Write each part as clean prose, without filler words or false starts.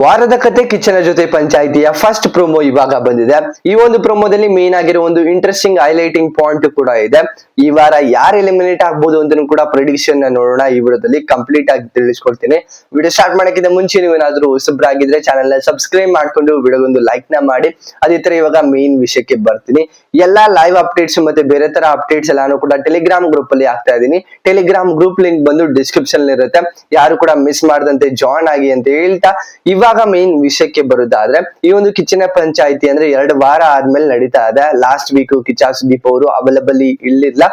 ವಾರದ ಕತೆ ಕಿಚ್ಚನ ಜೊತೆ ಪಂಚಾಯಿತಿಯ ಫಸ್ಟ್ ಪ್ರೊಮೋ ಇವಾಗ ಬಂದಿದೆ. ಈ ಒಂದು ಪ್ರೊಮೋದಲ್ಲಿ ಮೇನ್ ಆಗಿರೋ ಒಂದು ಇಂಟ್ರೆಸ್ಟಿಂಗ್ ಹೈಲೈಟಿಂಗ್ ಪಾಯಿಂಟ್ ಕೂಡ ಇದೆ. ಈ ವಾರ ಯಾರು ಎಲಿಮಿನೇಟ್ ಆಗ್ಬೋದು ಅಂತ ಕೂಡ ಪ್ರೆಡಿಕ್ಷನ್ ನೋಡೋಣ. ಈ ವಿಡಿಯೋದಲ್ಲಿ ಕಂಪ್ಲೀಟ್ ಆಗಿ ತಿಳಿಸ್ಕೊಡ್ತೀನಿ. ವಿಡಿಯೋ ಸ್ಟಾರ್ಟ್ ಮಾಡಕ್ಕಿಂತ ಮುಂಚೆ ನೀವು ಏನಾದ್ರೂ ಹೊಸಬ್ರಾಗಿದ್ರೆ ಚಾನೆಲ್ ನ ಸಬ್ಸ್ಕ್ರೈಬ್ ಮಾಡ್ಕೊಂಡು ವಿಡಿಯೋಗೊಂದು ಲೈಕ್ ನ ಮಾಡಿ. ಅದೇ ತರ ಇವಾಗ ಮೇನ್ ವಿಷಯಕ್ಕೆ ಬರ್ತೀನಿ. ಎಲ್ಲಾ ಲೈವ್ ಅಪ್ಡೇಟ್ಸ್ ಮತ್ತೆ ಬೇರೆ ತರ ಅಪ್ಡೇಟ್ಸ್ ಎಲ್ಲಾನು ಕೂಡ ಟೆಲಿಗ್ರಾಮ್ ಗ್ರೂಪ್ ಅಲ್ಲಿ ಆಗ್ತಾ ಇದೀನಿ. ಟೆಲಿಗ್ರಾಮ್ ಗ್ರೂಪ್ ಲಿಂಕ್ ಬಂದು ಡಿಸ್ಕ್ರಿಪ್ಷನ್ ಇರುತ್ತೆ. ಯಾರು ಕೂಡ ಮಿಸ್ ಮಾಡದಂತೆ ಜಾಯ್ನ್ ಆಗಿ ಅಂತ ಹೇಳ್ತಾ ಇವಾಗ ಮೇನ್ ವಿಷಯಕ್ಕೆ ಬರುದಾದ್ರೆ, ಈ ಒಂದು ಕಿಚ್ಚನ ಪಂಚಾಯಿತಿ ಅಂದ್ರೆ 2 ವಾರ ಆದ್ಮೇಲೆ ನಡೀತಾ ಇದೆ. ಲಾಸ್ಟ್ ವೀಕ್ ಕಿಚ್ಚ ಸುದೀಪ್ ಅವರು ಅವೈಲಬಲ್ ಇರ್ಲಿಲ್ಲ.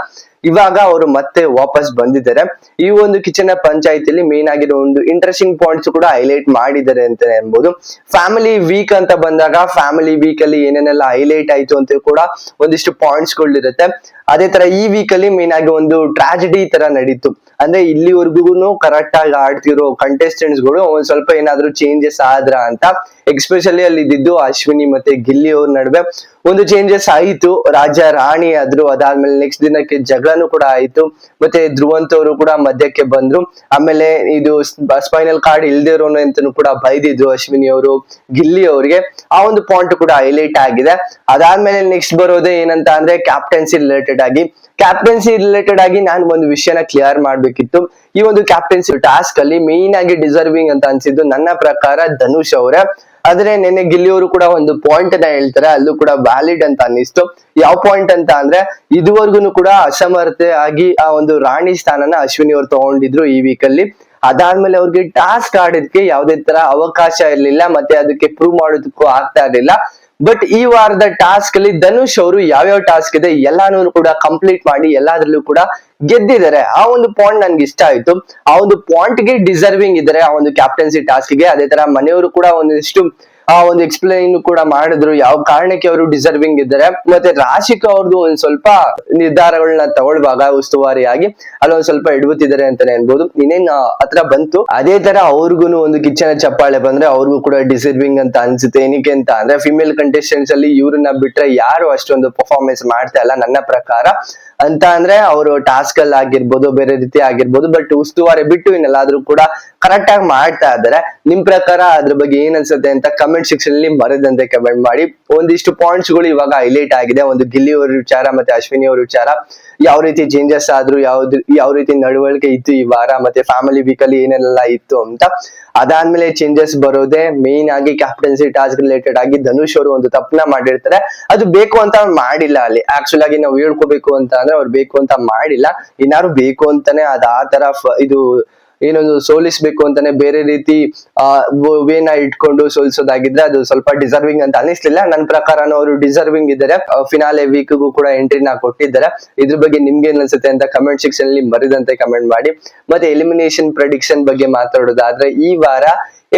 ಇವಾಗ ಅವರು ಮತ್ತೆ ವಾಪಸ್ ಬಂದಿದ್ದಾರೆ. ಈ ಒಂದು ಕಿಚ್ಚನ ಪಂಚಾಯಿತಿಯಲ್ಲಿ ಮೇನ್ ಆಗಿರೋ ಒಂದು ಇಂಟ್ರೆಸ್ಟಿಂಗ್ ಪಾಯಿಂಟ್ಸ್ ಕೂಡ ಹೈಲೈಟ್ ಮಾಡಿದ್ದಾರೆ ಅಂತ ಅನ್ಬೋದು. ಫ್ಯಾಮಿಲಿ ವೀಕ್ ಅಂತ ಬಂದಾಗ ಫ್ಯಾಮಿಲಿ ವೀಕ್ ಅಲ್ಲಿ ಏನೇನೆಲ್ಲ ಹೈಲೈಟ್ ಆಯ್ತು ಅಂತ ಕೂಡ ಒಂದಿಷ್ಟು ಪಾಯಿಂಟ್ಸ್ ಗಳಿರುತ್ತೆ. ಅದೇ ತರ ಈ ವೀಕ್ ಅಲ್ಲಿ ಮೇನ್ ಆಗಿ ಒಂದು ಟ್ರಾಜಿಡಿ ತರ ನಡೀತು. ಅಂದ್ರೆ ಇಲ್ಲಿವರೆಗೂ ಕರೆಕ್ಟ್ ಆಗಿ ಆಡ್ತಿರೋ ಕಂಟೆಸ್ಟೆಂಟ್ಸ್ ಗಳು ಒಂದ್ ಸ್ವಲ್ಪ ಏನಾದ್ರು ಚೇಂಜಸ್ ಆದ್ರ ಅಂತ. ಎಕ್ಸ್ಪೆಷಲಿ ಅಲ್ಲಿ ಇದ್ದಿದ್ದು ಅಶ್ವಿನಿ ಮತ್ತೆ ಗಿಲ್ಲಿ ಅವ್ರ ನಡುವೆ ಒಂದು ಚೇಂಜಸ್ ಆಯಿತು. ರಾಜ ರಾಣಿ ಆದ್ರು, ಅದಾದ್ಮೇಲೆ ನೆಕ್ಸ್ಟ್ ದಿನಕ್ಕೆ ಜಗಳನು ಕೂಡ ಆಯ್ತು. ಮತ್ತೆ ಧ್ರುವಂತ್ ಅವರು ಕೂಡ ಮಧ್ಯಕ್ಕೆ ಬಂದ್ರು. ಆಮೇಲೆ ಇದು ಸ್ಪೈನಲ್ ಕಾರ್ಡ್ ಇಲ್ದೇ ಇರೋನು ಅಂತಾನು ಕೂಡ ಬೈದಿದ್ರು ಅಶ್ವಿನಿ ಅವರು ಗಿಲ್ಲಿ ಅವ್ರಿಗೆ. ಆ ಒಂದು ಪಾಯಿಂಟ್ ಕೂಡ ಹೈಲೈಟ್ ಆಗಿದೆ. ಅದಾದ್ಮೇಲೆ ನೆಕ್ಸ್ಟ್ ಬರೋದೇ ಏನಂತ ಅಂದ್ರೆ ಕ್ಯಾಪ್ಟನ್ಸಿ ರಿಲೇಟೆಡ್ ಆಗಿ ನಾನು ಒಂದು ವಿಷಯನ ಕ್ಲಿಯರ್ ಮಾಡ್ಬೇಕಿತ್ತು. ಈ ಒಂದು ಕ್ಯಾಪ್ಟನ್ಸಿ ಟಾಸ್ಕ್ ಅಲ್ಲಿ ಮೇನ್ ಆಗಿ ಡಿಸರ್ವಿಂಗ್ ಅಂತ ಅನ್ಸಿದ್ದು ನನ್ನ ಪ್ರಕಾರ ಧನುಷ್ ಅವರೇ. ಆದ್ರೆ ನೆನ್ನೆ ಗಿಲ್ಲಿ ಅವರು ಕೂಡ ಒಂದು ಪಾಯಿಂಟ್ ಅನ್ನ ಹೇಳ್ತಾರೆ, ಅಲ್ಲೂ ಕೂಡ ವ್ಯಾಲಿಡ್ ಅಂತ ಅನ್ನಿಸ್ತು. ಯಾವ ಪಾಯಿಂಟ್ ಅಂತ ಅಂದ್ರೆ, ಇದುವರೆಗೂ ಕೂಡ ಅಸಮರ್ಥ ಆಗಿ ಆ ಒಂದು ರಾಣಿ ಸ್ಥಾನನ ಅಶ್ವಿನಿ ಅವರು ತಗೊಂಡಿದ್ರು ಈ ವೀಕ್ ಅಲ್ಲಿ. ಅದಾದ್ಮೇಲೆ ಅವ್ರಿಗೆ ಟಾಸ್ಕ್ ಆಡೋದಕ್ಕೆ ಯಾವುದೇ ತರ ಅವಕಾಶ ಇರ್ಲಿಲ್ಲ, ಮತ್ತೆ ಅದಕ್ಕೆ ಪ್ರೂವ್ ಮಾಡೋದಕ್ಕೂ ಆಗ್ತಾ ಇರ್ಲಿಲ್ಲ. ಬಟ್ ಈ ವಾರದ ಟಾಸ್ಕ್ ಅಲ್ಲಿ ಧನುಷ್ ಅವರು ಯಾವ್ಯಾವ ಟಾಸ್ಕ್ ಇದೆ ಎಲ್ಲಾನು ಕೂಡ ಕಂಪ್ಲೀಟ್ ಮಾಡಿ ಎಲ್ಲಾದ್ರಲ್ಲೂ ಕೂಡ ಗೆದ್ದಿದ್ದಾರೆ. ಆ ಒಂದು ಪಾಯಿಂಟ್ ನನ್ಗೆ ಇಷ್ಟ ಆಯ್ತು. ಆ ಒಂದು ಪಾಯಿಂಟ್ ಗೆ ಡಿಸರ್ವಿಂಗ್ ಇದ್ದಾರೆ ಆ ಒಂದು ಕ್ಯಾಪ್ಟನ್ಸಿ ಟಾಸ್ಕ್ ಗೆ. ಅದೇ ತರ ಮನೆಯವರು ಕೂಡ ಒಂದಿಷ್ಟು ಆ ಒಂದು ಎಕ್ಸ್ಪ್ಲೈನ್ ಕೂಡ ಮಾಡಿದ್ರು ಯಾವ ಕಾರಣಕ್ಕೆ ಅವರು ಡಿಸರ್ವಿಂಗ್ ಇದ್ದಾರೆ. ಮತ್ತೆ ರಾಶಿಕಾ ಅವ್ರದ್ದು ಒಂದ್ ಸ್ವಲ್ಪ ನಿರ್ಧಾರಗಳನ್ನ ತಗೊಳ್ಳುವಾಗ ಉಸ್ತುವಾರಿಯಾಗಿ ಅಲ್ಲೊಂದ್ ಸ್ವಲ್ಪ ಎಡವುತ್ತಿದ್ದಾರೆ ಅಂತಾನೆ ಅನ್ಬೋದು. ಇನ್ನೇನ್ ಹತ್ರ ಬಂತು. ಅದೇ ತರ ಅವ್ರಿಗೂ ಒಂದು ಕಿಚ್ಚನ ಚಪ್ಪಾಳೆ ಬಂದ್ರೆ ಅವ್ರಿಗೂ ಕೂಡ ಡಿಸರ್ವಿಂಗ್ ಅಂತ ಅನ್ಸುತ್ತೆ. ಏನಕ್ಕೆ ಅಂತ ಅಂದ್ರೆ ಫಿಮೇಲ್ ಕಂಟೆಸ್ಟೆಂಟ್ಸ್ ಅಲ್ಲಿ ಇವ್ರನ್ನ ಬಿಟ್ರೆ ಯಾರು ಅಷ್ಟೊಂದು ಪರ್ಫಾರ್ಮೆನ್ಸ್ ಮಾಡ್ತಾ ಇಲ್ಲ ನನ್ನ ಪ್ರಕಾರ. ಅಂತ ಅಂದ್ರೆ ಅವರು ಟಾಸ್ಕ್ ಅಲ್ಲಿ ಆಗಿರ್ಬೋದು, ಬೇರೆ ರೀತಿ ಆಗಿರ್ಬೋದು, ಬಟ್ ಉಸ್ತುವಾರಿ ಬಿಟ್ಟು ಇನ್ನೆಲ್ಲಾದ್ರೂ ಕೂಡ ಕರೆಕ್ಟ್ ಆಗಿ ಮಾಡ್ತಾ ಇದ್ದಾರೆ. ನಿಮ್ ಪ್ರಕಾರ ಅದ್ರ ಬಗ್ಗೆ ಏನ್ ಅನ್ಸುತ್ತೆ ಅಂತ ಕಮೆಂಟ್ ಸೆಕ್ಷನ್ ಅಲ್ಲಿ ಮರದಂತೆ ಕಮೆಂಟ್ ಮಾಡಿ. ಒಂದಿಷ್ಟು ಪಾಯಿಂಟ್ಸ್ ಗಳು ಇವಾಗ ಹೈಲೈಟ್ ಆಗಿದೆ. ಒಂದು ಗಿಲ್ಲಿ ಅವ್ರ ವಿಚಾರ ಮತ್ತೆ ಅಶ್ವಿನಿ ಅವ್ರ ವಿಚಾರ, ಯಾವ ರೀತಿ ಚೇಂಜಸ್ ಆದ್ರು, ಯಾವ ರೀತಿ ನಡವಳಿಕೆ ಇತ್ತು ಈ ವಾರ, ಮತ್ತೆ ಫ್ಯಾಮಿಲಿ ವೀಕ್ ಅಲ್ಲಿ ಏನೆಲ್ಲ ಇತ್ತು ಅಂತ. ಅದಾದ್ಮೇಲೆ ಚೇಂಜಸ್ ಬರೋದೇ ಮೇನ್ ಆಗಿ ಕ್ಯಾಪ್ಟನ್ಸಿ ಟಾಸ್ಕ್ ರಿಲೇಟೆಡ್ ಆಗಿ ಧನುಷ್ ಅವರು ಒಂದು ತಪ್ಪನ ಮಾಡಿರ್ತಾರೆ. ಅದು ಬೇಕು ಅಂತ ಮಾಡಿಲ್ಲ. ಅಲ್ಲಿ ಆಕ್ಚುಲ್ ಆಗಿ ನಾವು ಹೇಳ್ಕೋಬೇಕು ಅಂತ ಅಂದ್ರೆ ಅವ್ರು ಬೇಕು ಅಂತ ಮಾಡಿಲ್ಲ. ಇನ್ನಾರು ಬೇಕು ಅಂತಾನೆ ಅದ್ ಆ ತರ ಇದು ಏನೊಂದು ಸೋಲಿಸ್ಬೇಕು ಅಂತಾನೆ ಬೇರೆ ರೀತಿ ವೇನ ಇಟ್ಕೊಂಡು ಸೋಲಿಸೋದಾಗಿದ್ರೆ ಅದು ಸ್ವಲ್ಪ ಡಿಸರ್ವಿಂಗ್ ಅಂತ ಅನಿಸ್ಲಿಲ್ಲ. ನನ್ನ ಪ್ರಕಾರನೂ ಅವರು ಡಿಸರ್ವಿಂಗ್ ಇದ್ದಾರೆ. ಫಿನಾಲೆ ವೀಕ್ಗೂ ಕೂಡ ಎಂಟ್ರಿನ ಕೊಟ್ಟಿದ್ದಾರೆ. ಇದ್ರ ಬಗ್ಗೆ ನಿಮ್ಗೆ ಏನ್ ಅನ್ಸುತ್ತೆ ಅಂತ ಕಮೆಂಟ್ ಸೆಕ್ಷನ್ ಅಲ್ಲಿ ಮರಿದಂತೆ ಕಮೆಂಟ್ ಮಾಡಿ. ಮತ್ತೆ ಎಲಿಮಿನೇಷನ್ ಪ್ರೆಡಿಕ್ಷನ್ ಬಗ್ಗೆ ಮಾತಾಡೋದಾದ್ರೆ, ಈ ವಾರ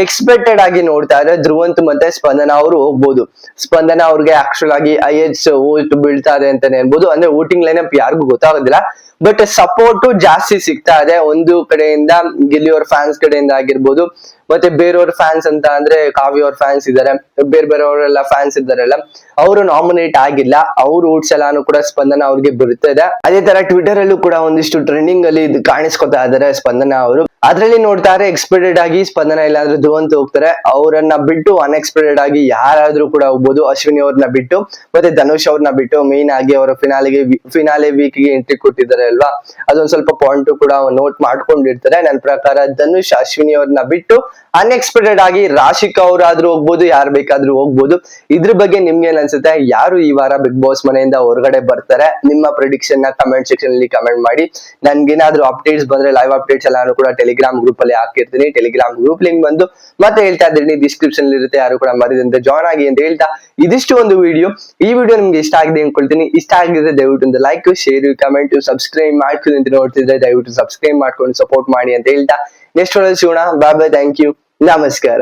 ಎಕ್ಸ್ಪೆಕ್ಟೆಡ್ ಆಗಿ ನೋಡ್ತಾ ಇದ್ರೆ ಧ್ರುವಂತ್ ಮತ್ತೆ ಸ್ಪಂದನ ಅವರು ಹೋಗ್ಬೋದು. ಸ್ಪಂದನ ಅವ್ರಿಗೆ ಆಕ್ಚುಲ್ ಆಗಿ IH ವೋಟ್ ಬೀಳ್ತಾ ಇದೆ ಅಂತಾನೆ ಅನ್ಬೋದು. ಅಂದ್ರೆ ವೋಟಿಂಗ್ ಲೈನಪ್ ಯಾರಿಗೂ ಗೊತ್ತಾಗೋದಿಲ್ಲ, ಬಟ್ ಸಪೋರ್ಟ್ ಜಾಸ್ತಿ ಸಿಗ್ತಾ ಇದೆ. ಒಂದು ಕಡೆಯಿಂದ ಗಿಲ್ಲಿಯವ್ರ ಫ್ಯಾನ್ಸ್ ಕಡೆಯಿಂದ ಆಗಿರ್ಬೋದು, ಮತ್ತೆ ಬೇರೆಯವ್ರ ಫ್ಯಾನ್ಸ್ ಅಂತ ಅಂದ್ರೆ ಕಾವ್ಯ ಅವ್ರ ಫ್ಯಾನ್ಸ್ ಇದಾರೆ, ಬೇರೆಯವರೆಲ್ಲ ಫ್ಯಾನ್ಸ್ ಇದಾರಲ್ಲ, ಅವರು ನಾಮಿನೇಟ್ ಆಗಿಲ್ಲ. ಅವ್ರ ಓಟ್ಸ್ ಎಲ್ಲಾನು ಕೂಡ ಸ್ಪಂದನ ಅವ್ರಿಗೆ ಬರುತ್ತಾ ಇದೆ. ಅದೇ ತರ ಟ್ವಿಟರ್ ಅಲ್ಲೂ ಕೂಡ ಒಂದಿಷ್ಟು ಟ್ರೆಂಡಿಂಗ್ ಅಲ್ಲಿ ಕಾಣಿಸ್ಕೊತಾ ಇದಾರೆ ಸ್ಪಂದನ ಅವರು. ಅದ್ರಲ್ಲಿ ನೋಡ್ತಾರೆ ಎಕ್ಸ್ಪೆಕ್ಟೆಡ್ ಆಗಿ ಸ್ಪಂದನ ಇಲ್ಲಾಂದ್ರೆ ಧ್ರುವಂತ್ ಹೋಗ್ತಾರೆ. ಅವರನ್ನ ಬಿಟ್ಟು ಅನ್ಎಕ್ಸ್ಪೆಕ್ಟೆಡ್ ಆಗಿ ಯಾರಾದ್ರೂ ಕೂಡ ಹೋಗ್ಬೋದು. ಅಶ್ವಿನಿ ಅವ್ರನ್ನ ಬಿಟ್ಟು ಮತ್ತೆ ಧನುಷ್ ಅವ್ರನ್ನ ಬಿಟ್ಟು ಮೇನ್ ಆಗಿ ಅವರ ಫಿನಾಲೆ ವೀಕ್ ಗೆ ಎಂಟ್ರಿ ಕೊಟ್ಟಿದ್ದಾರೆ ಅಲ್ವಾ, ಅದೊಂದ್ ಸ್ವಲ್ಪ ಪಾಯಿಂಟ್ ಕೂಡ ನೋಟ್ ಮಾಡ್ಕೊಂಡಿರ್ತಾರೆ. ನನ್ನ ಪ್ರಕಾರ ಧನುಷ್ ಅಶ್ವಿನಿ ಅವ್ರನ್ನ ಬಿಟ್ಟು ಅನ್ಎಕ್ಸ್ಪೆಕ್ಟೆಡ್ ಆಗಿ ರಾಶಿಕಾ ಅವ್ರಾದ್ರೂ ಹೋಗ್ಬೋದು, ಯಾರು ಬೇಕಾದ್ರೂ ಹೋಗ್ಬೋದು. ಇದ್ರ ಬಗ್ಗೆ ನಿಮ್ಗೆ ಏನ್ ಅನ್ಸುತ್ತೆ? ಯಾರು ಈ ವಾರ ಬಿಗ್ ಬಾಸ್ ಮನೆಯಿಂದ ಹೊರಗಡೆ ಬರ್ತಾರೆ? ನಿಮ್ಮ ಪ್ರಿಡಿಕ್ಷನ್ ನ ಕಮೆಂಟ್ ಸೆಕ್ಷನ್ ಅಲ್ಲಿ ಕಮೆಂಟ್ ಮಾಡಿ. ನನ್ಗೇನಾದ್ರೂ ಅಪ್ಡೇಟ್ಸ್ ಬಂದ್ರೆ ಲೈವ್ ಅಪ್ಡೇಟ್ಸ್ ಎಲ್ಲಾನು ಕೂಡ ಟೆಲಿಗ್ರಾಮ್ ಗ್ರೂಪ್ ಅಲ್ಲಿ ಹಾಕಿರ್ತೀನಿ. ಟೆಲಿಗ್ರಾಮ್ ಗ್ರೂಪ್ ಲಿಂಕ್ ಬಂದು ಮತ್ತೆ ಹೇಳ್ತಾ ಇದ್ದೀನಿ ಡಿಸ್ಕ್ರಿಪ್ಷನ್ ಇರುತ್ತೆ, ಯಾರು ಕೂಡ ಮರಿದಂತೆ ಜಾಯ್ನ್ ಆಗಿ ಅಂತ ಹೇಳ್ತಾ ಇದಿಷ್ಟು ಒಂದು ವಿಡಿಯೋ. ಈ ವಿಡಿಯೋ ನಿಮ್ಗೆ ಇಷ್ಟ ಆಗಿದೆ ಅನ್ಕೊಳ್ತೀನಿ. ಇಷ್ಟ ಆಗಿದ್ರೆ ದಯವಿಟ್ಟು ಒಂದು ಲೈಕ್, ಶೇರ್, ಕಮೆಂಟ್, ಸಬ್ಸ್ಕ್ರೈಬ್ ಮಾಡ್ಕೊಂಡು ಅಂತ ನೋಡ್ತಿದ್ರೆ ದಯವಿಟ್ಟು ಸಬ್ಸ್ಕ್ರೈಬ್ ಮಾಡ್ಕೊಂಡು ಸಪೋರ್ಟ್ ಮಾಡಿ ಅಂತ ಹೇಳ್ತಾ ನೆಕ್ಸ್ಟ್ ವಿಡಿಯೋ ಸಿಗೋಣ. ಬಾಯ್ ಬಾಯ್, ಥ್ಯಾಂಕ್ ಯು, ನಮಸ್ಕಾರ.